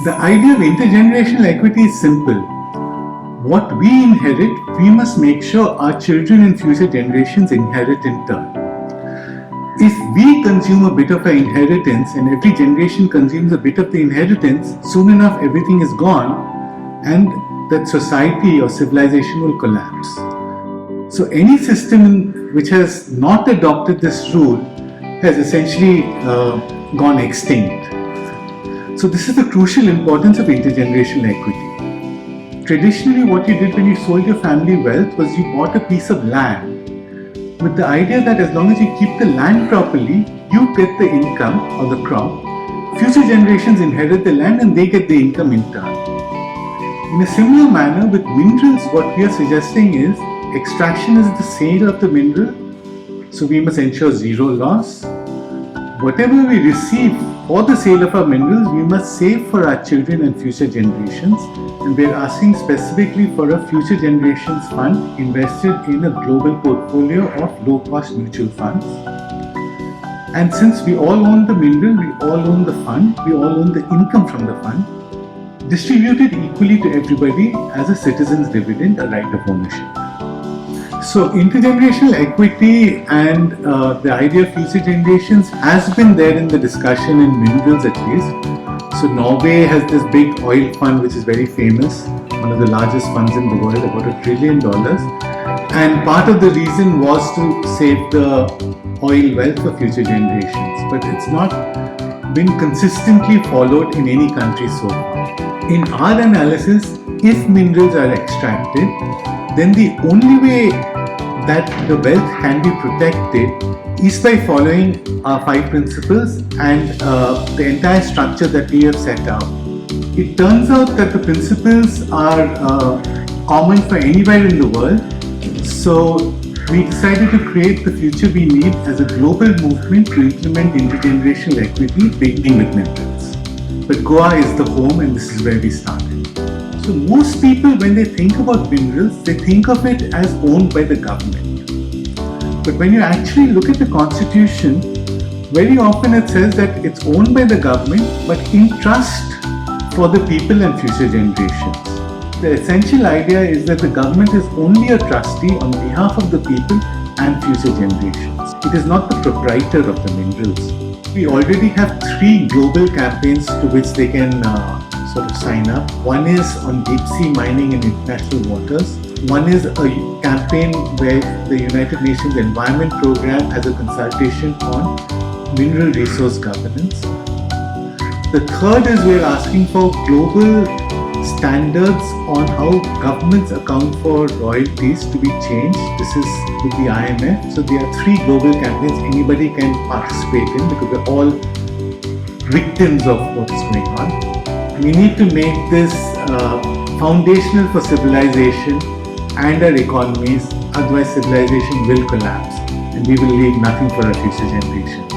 The idea of intergenerational equity is simple. What we inherit, we must make sure our children and future generations inherit in turn. If we consume a bit of our inheritance and every generation consumes a bit of the inheritance, soon enough everything is gone and that society or civilization will collapse. So any system which has not adopted this rule has essentially gone extinct. So this is the crucial importance of intergenerational equity. Traditionally, what you did when you sold your family wealth was you bought a piece of land with the idea that as long as you keep the land properly, you get the income or the crop. Future generations inherit the land and they get the income in turn. In a similar manner, with minerals, what we are suggesting is extraction is the sale of the mineral, so we must ensure zero loss. Whatever we receive for the sale of our minerals, we must save for our children and future generations. And we are asking specifically for a future generations fund invested in a global portfolio of low-cost mutual funds. And since we all own the mineral, we all own the fund, we all own the income from the fund, distributed equally to everybody as a citizen's dividend, a right of ownership. So intergenerational equity and the idea of future generations has been there in the discussion in minerals at least. So Norway has this big oil fund which is very famous, one of the largest funds in the world, about $1 trillion. And part of the reason was to save the oil wealth for future generations. But it's not been consistently followed in any country so far. In our analysis, if minerals are extracted, then the only way that the wealth can be protected is by following our 5 principles and the entire structure that we have set out. It turns out that the principles are common for anywhere in the world, so we decided to create the future we need as a global movement to implement intergenerational equity, beginning with minerals. But Goa is the home and this is where we started. So most people, when they think about minerals, they think of it as owned by the government. But when you actually look at the constitution, very often it says that it's owned by the government, but in trust for the people and future generations. The essential idea is that the government is only a trustee on behalf of the people and future generations. It is not the proprietor of the minerals. We already have 3 global campaigns to which they can sort of sign up. One is on deep sea mining in international waters. One is a campaign where the United Nations Environment Programme has a consultation on mineral resource governance. The third is we're asking for global standards on how governments account for royalties to be changed. This is with the IMF. So there are 3 global campaigns anybody can participate in because we're all victims of what's going on. We need to make this foundational for civilization and our economies, otherwise civilization will collapse and we will leave nothing for our future generations.